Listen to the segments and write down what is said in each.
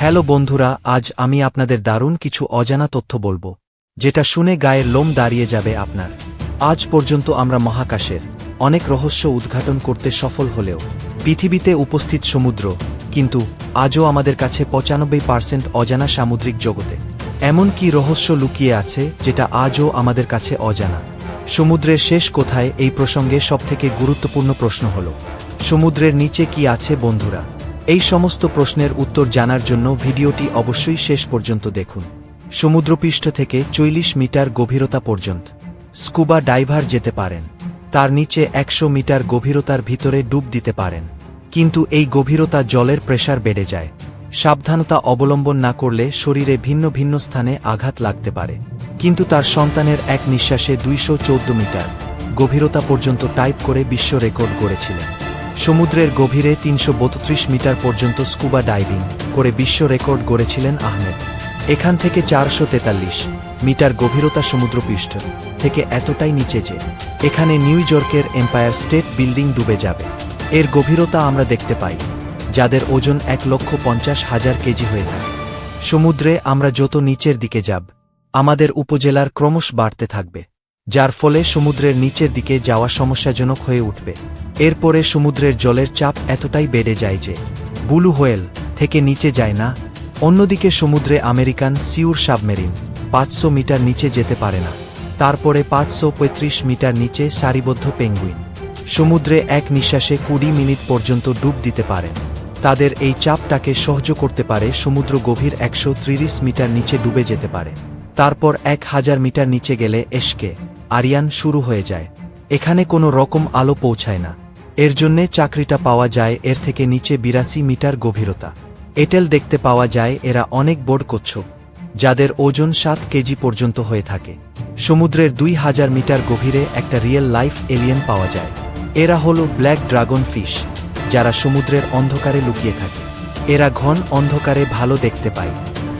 Hello বন্ধুরা, আজ আমি আপনাদের দারুণ কিছু অজানা তথ্য বলবো, যেটা শুনে গায়ের লোম দাঁড়িয়ে যাবে আপনার। আজ পর্যন্ত আমরা মহাকাশের অনেক রহস্য উদ্ঘাটন করতে সফল হলেও পৃথিবীতে উপস্থিত সমুদ্র কিন্তু আজও আমাদের কাছে 95% অজানা সামুদ্রিক জগতে। এমন কি রহস্য লুকিয়ে আছে যেটা আজও আমাদের কাছে অজানা? সমুদ্রের শেষ কোথায়? এই প্রসঙ্গে সবথেকে গুরুত্বপূর্ণ প্রশ্ন হল, সমুদ্রের নিচে কি আছে বন্ধুরা? এই সমস্ত প্রশ্নের উত্তর জানার জন্য ভিডিওটি অবশ্যই শেষ পর্যন্ত দেখুন। সমুদ্রপৃষ্ঠ থেকে 40 মিটার গভীরতা পর্যন্ত স্কুবা ডাইভার যেতে পারেন। তার নিচে 100 মিটার গভীরতার ভিতরে ডুব দিতে পারেন, কিন্তু এই গভীরতা জলের প্রেসার বেড়ে যায়। সাবধানতা অবলম্বন না করলে শরীরে ভিন্ন ভিন্ন স্থানে আঘাত লাগতে পারে। কিন্তু তার সন্তানের এক নিঃশ্বাসে 214 মিটার গভীরতা পর্যন্ত টাইপ করে বিশ্ব রেকর্ড গড়েছিলেন। সমুদ্রের গভীরে 332 মিটার পর্যন্ত স্কুবা ডাইভিং করে বিশ্ব রেকর্ড গড়েছিলেন আহমেদ। এখান থেকে 443 মিটার গভীরতা সমুদ্রপৃষ্ঠ থেকে এতটাই নিচে যে এখানে নিউ ইয়র্কের এম্পায়ার স্টেট বিল্ডিং ডুবে যাবে। এর গভীরতা আমরা দেখতে পাই, যাদের ওজন 1,50,000 কেজি হয়ে থাকে। সমুদ্রে আমরা যত নিচের দিকে যাব, আমাদের উপজেলার ক্রমশ বাড়তে থাকবে, যার ফলে সমুদ্রের নিচের দিকে যাওয়া সমস্যাজনক হয়ে উঠবে। এরপরে সমুদ্রের জলের চাপ এতটাই বেড়ে যায় যে ব্লু হোয়েল থেকে নিচে যায় না। অন্যদিকে সমুদ্রে আমেরিকান সিউর সাবমেরিন 500 মিটার নিচে যেতে পারে না। তারপরে 535 মিটার নিচে সারিবদ্ধ পেঙ্গুইন সমুদ্রে এক নিঃশ্বাসে 20 মিনিট পর্যন্ত ডুব দিতে পারেন। তাদের এই চাপটাকে সহ্য করতে পারে সমুদ্র গভীর 130 মিটার নিচে ডুবে যেতে পারে। তারপর 1000 মিটার নিচে গেলে এসকে আরিয়ান শুরু হয়ে যায়। এখানে কোনো রকম আলো পৌঁছায় না। এর জন্যে চাকরিটা পাওয়া যায় এর থেকে নিচে 82 মিটার গভীরতা। এটেল দেখতে পাওয়া যায়। এরা অনেক বড় কচ্ছপ, যাদের ওজন 7 কেজি পর্যন্ত হয়ে থাকে। সমুদ্রের 2000 মিটার গভীরে একটা রিয়েল লাইফ এলিয়েন পাওয়া যায়। এরা হলো ব্ল্যাক ড্রাগন ফিশ, যারা সমুদ্রের অন্ধকারে লুকিয়ে থাকে। এরা ঘন অন্ধকারে ভালো দেখতে পায়।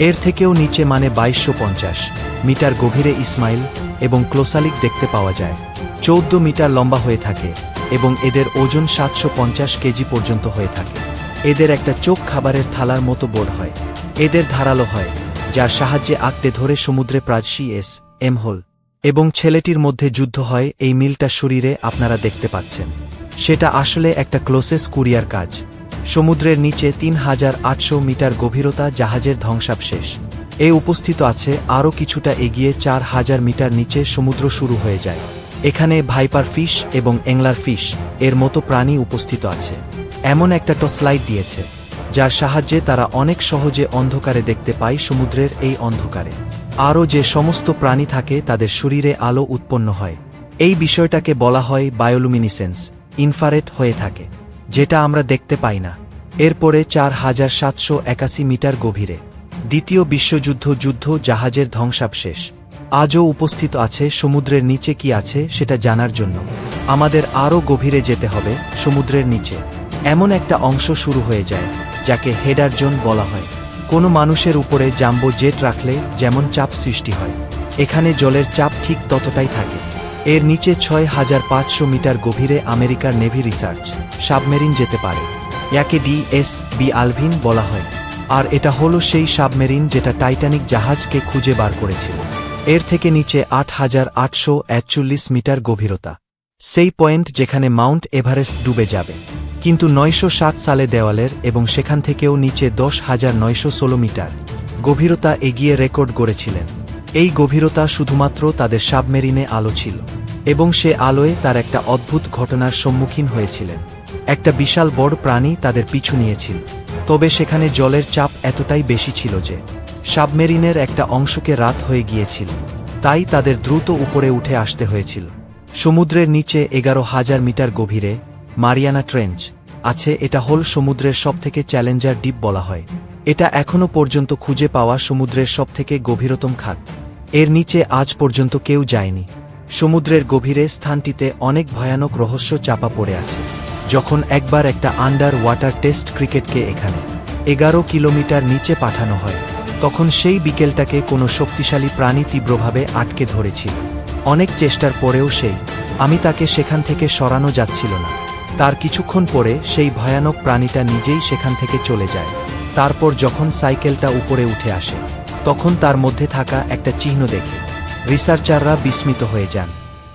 এর থেকেও নিচে মানে 2250 মিটার গভীরে ইসমাইল এবং ক্লোসালিক দেখতে পাওয়া যায়। 14 মিটার লম্বা হয়ে থাকে এবং এদের ওজন 750 কেজি পর্যন্ত হয়ে থাকে। এদের একটা চোখ খাবারের থালার মতো বড় হয়। এদের ধারালো হয়, যার সাহায্যে আঁকড়ে ধরে সমুদ্রে প্রায় হোল এবং ছেলেটির মধ্যে যুদ্ধ হয়। এই মিলটা শরীরে আপনারা দেখতে পাচ্ছেন, সেটা আসলে একটা ক্লোসেস কুরিয়ার কাজ। সমুদ্রের নিচে 3800 মিটার গভীরতা জাহাজের ধ্বংসাবশেষ। এ উপস্থিত আছে আরও কিছুটা এগিয়ে 4000 মিটার নিচে সমুদ্র শুরু হয়ে যায়। এখানে ভাইপার ফিশ এবং এংলার ফিশ এর মতো প্রাণী উপস্থিত আছে। এমন একটা টর্চলাইট দিয়েছে, যার সাহায্যে তারা অনেক সহজে অন্ধকারে দেখতে পায়। সমুদ্রের এই অন্ধকারে আরও যে সমস্ত প্রাণী থাকে তাদের শরীরে আলো উৎপন্ন হয়। এই বিষয়টাকে বলা হয় বায়োলুমিনিসেন্স। ইনফ্রারেড হয়ে থাকে, যেটা আমরা দেখতে পাই না। এরপরে 4781 মিটার গভীরে দ্বিতীয় বিশ্বযুদ্ধ জাহাজের ধ্বংসাবশেষ আজও উপস্থিত আছে। সমুদ্রের নিচে কি আছে সেটা জানার জন্য আমাদের আরও গভীরে যেতে হবে। সমুদ্রের নিচে এমন একটা অংশ শুরু হয়ে যায়, যাকে হেডার জোন বলা হয়। কোনো মানুষের উপরে জাম্বো জেট রাখলে যেমন চাপ সৃষ্টি হয়, এখানে জলের চাপ ঠিক ততটাই থাকে। এর নিচে 6500 মিটার গভীরে আমেরিকার নেভি রিসার্চ সাবমেরিন যেতে পারে। ইয়াকে DSB আলভিন বলা হয়, আর এটা হলো সেই সাবমেরিন যেটা টাইটানিক জাহাজকে খুঁজে বার করেছিল। এর থেকে নিচে 8841 মিটার গভীরতা, সেই পয়েন্ট যেখানে মাউন্ট এভারেস্ট ডুবে যাবে। কিন্তু 907 সালে দেওয়ালের এবং সেখান থেকেও নিচে 10,916 মিটার গভীরতা এগিয়ে রেকর্ড গড়েছিলেন। এই গভীরতা শুধুমাত্র তাদের সাবমেরিনে আলো ছিল, এবং সে আলোয় তার একটা অদ্ভুত ঘটনার সম্মুখীন হয়েছিলেন। একটা বিশাল বড় প্রাণী তাদের পিছু নিয়েছিল, তবে সেখানে জলের চাপ এতটাই বেশি ছিল যে সাবমেরিনের একটা অংশকে রাত হয়ে গিয়েছিল। তাই তাদের দ্রুত উপরে উঠে আসতে হয়েছিল। সমুদ্রের নিচে 11,000 মিটার গভীরে মারিয়ানা ট্রেঞ্চ আছে। এটা হল সমুদ্রের সবথেকে চ্যালেঞ্জার ডিপ বলা হয়। এটা এখনও পর্যন্ত খুঁজে পাওয়া সমুদ্রের সবথেকে গভীরতম খাত। এর নিচে আজ পর্যন্ত কেউ যায়নি। সমুদ্রের গভীরে স্থানটিতে অনেক ভয়ানক রহস্য চাপা পড়ে আছে। যখন একবার একটা আন্ডার ওয়াটার টেস্ট ক্রিকেটকে এখানে 11 কিলোমিটার নিচে পাঠানো হয়, তখন সেই বিকেলটাকে কোনো শক্তিশালী প্রাণী তীব্রভাবে আটকে ধরেছিল। অনেক চেষ্টার পরেও আমি তাকে সেখান থেকে সরানো যাচ্ছিল না। তার কিছুক্ষণ পরে সেই ভয়ানক প্রাণীটা নিজেই সেখান থেকে চলে যায়। তারপর যখন সাইকেলটা উপরে উঠে আসে তখন তার মধ্যে থাকা একটা চিহ্ন দেখে রিসার্চাররা বিস্মিত হয়ে যান,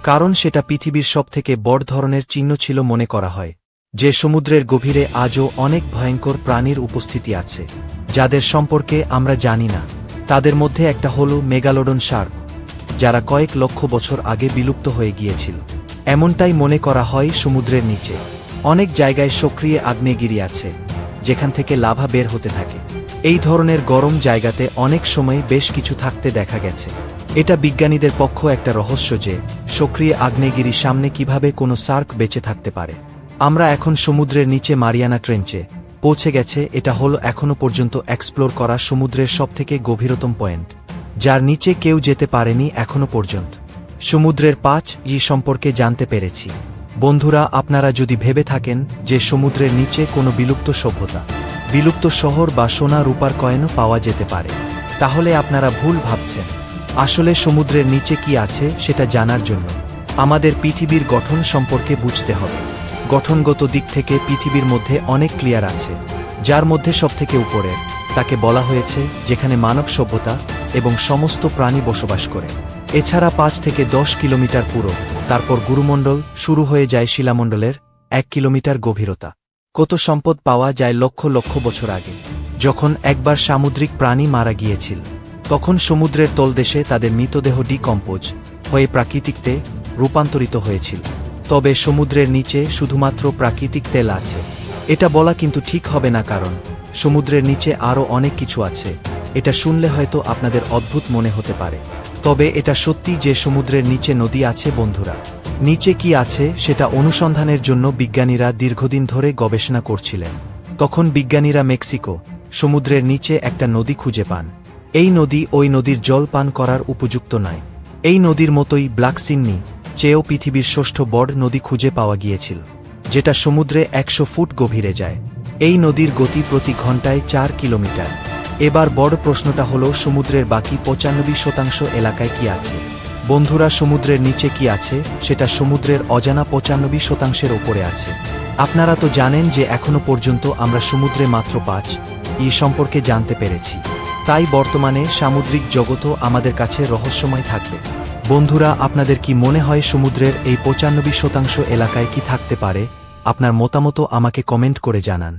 কারণ সেটা পৃথিবীর সবথেকে বড় ধরনের চিহ্ন ছিল। মনে করা হয় যে সমুদ্রের গভীরে আজও অনেক ভয়ঙ্কর প্রাণীর উপস্থিতি আছে, যাদের সম্পর্কে আমরা জানি না। তাদের মধ্যে একটা হল মেগালোডন শার্ক, যারা কয়েক লক্ষ বছর আগে বিলুপ্ত হয়ে গিয়েছিল। এমনটাই মনে করা হয়। সমুদ্রের নিচে অনেক জায়গায় সক্রিয় আগ্নেয়গিরি আছে, যেখান থেকে লাভা বের হতে থাকে। এই ধরনের গরম জায়গাতে অনেক সময় বেশ কিছু থাকতে দেখা গেছে। এটা বিজ্ঞানীদের পক্ষ একটা রহস্য যে সক্রিয় আগ্নেয়গিরির সামনে কিভাবে কোনো শার্ক বেঁচে থাকতে পারে। আমরা এখন সমুদ্রের নিচে মারিয়ানা ট্রেঞ্চে পৌঁছে গেছে। এটা হল এখনো পর্যন্ত এক্সপ্লোর করা সমুদ্রের সবথেকে গভীরতম পয়েন্ট, যার নিচে কেউ যেতে পারেনি এখনো পর্যন্ত। সমুদ্রের 5 সম্পর্কে জানতে পেরেছি। বন্ধুরা, আপনারা যদি ভেবে থাকেন যে সমুদ্রের নিচে কোনো বিলুপ্ত সভ্যতা, বিলুপ্ত শহর বা সোনা রূপার কয়েনও পাওয়া যেতে পারে, তাহলে আপনারা ভুল ভাবছেন। আসলে সমুদ্রের নিচে কি আছে সেটা জানার জন্য আমাদের পৃথিবীর গঠন সম্পর্কে বুঝতে হবে। গঠনগত দিক থেকে পৃথিবীর মধ্যে অনেক ক্লিয়ার আছে, যার মধ্যে সবথেকে উপরে তাকে বলা হয়েছে যেখানে মানব সভ্যতা এবং সমস্ত প্রাণী বসবাস করে। এছাড়া 5 থেকে 10 কিলোমিটার পুরো, তারপর গুরুমণ্ডল শুরু হয়ে যায় শিলামণ্ডলের 1 কিলোমিটার গভীরতা। কত সম্পদ পাওয়া যায় লক্ষ লক্ষ বছর আগে, যখন একবার সামুদ্রিক প্রাণী মারা গিয়েছিল। তখন সমুদ্রের তলদেশে তাদের মৃতদেহ ডিকম্পোজ হয়ে প্রাকৃতিকতে রূপান্তরিত হয়েছিল। তবে সমুদ্রের নিচে শুধুমাত্র প্রাকৃতিক তেল আছে এটা বলা কিন্তু ঠিক হবে না, কারণ সমুদ্রের নিচে আরও অনেক কিছু আছে। এটা শুনলে হয়তো আপনাদের অদ্ভুত মনে হতে পারে, তবে এটা সত্যি যে সমুদ্রের নিচে নদী আছে। বন্ধুরা, নিচে কি আছে সেটা অনুসন্ধানের জন্য বিজ্ঞানীরা দীর্ঘদিন ধরে গবেষণা করছিলেন। তখন বিজ্ঞানীরা মেক্সিকো সমুদ্রের নিচে একটা নদী খুঁজে পান। এই নদী ওই নদীর জল পান করার উপযুক্ত নয়। এই নদীর মতোই ব্ল্যাক সিমনি চেয়েও পৃথিবীর 6ষ্ঠ বড় নদী খুঁজে পাওয়া গিয়েছিল, যেটা সমুদ্রে 100 ফুট গভীরে যায়। এই নদীর গতি প্রতি ঘন্টায় 4 কিলোমিটার। এবার বড় প্রশ্নটা হলো সমুদ্রের বাকি 95% এলাকায় কি আছে। বন্ধুরা, সমুদ্রের নিচে কি আছে সেটা সমুদ্রের অজানা 95%-এর ওপরে আছে। আপনারা তো জানেন যে এখনো পর্যন্ত আমরা সমুদ্রে মাত্র 5 সম্পর্কে জানতে পেরেছি। তাই বর্তমানে সামুদ্রিক জগৎও আমাদের কাছে রহস্যময় থাকবে। বন্ধুরা, আপনাদের কি মনে হয় সমুদ্রের এই 95% এলাকায় কি থাকতে পারে? আপনার মতামত আমাকে কমেন্ট করে জানান।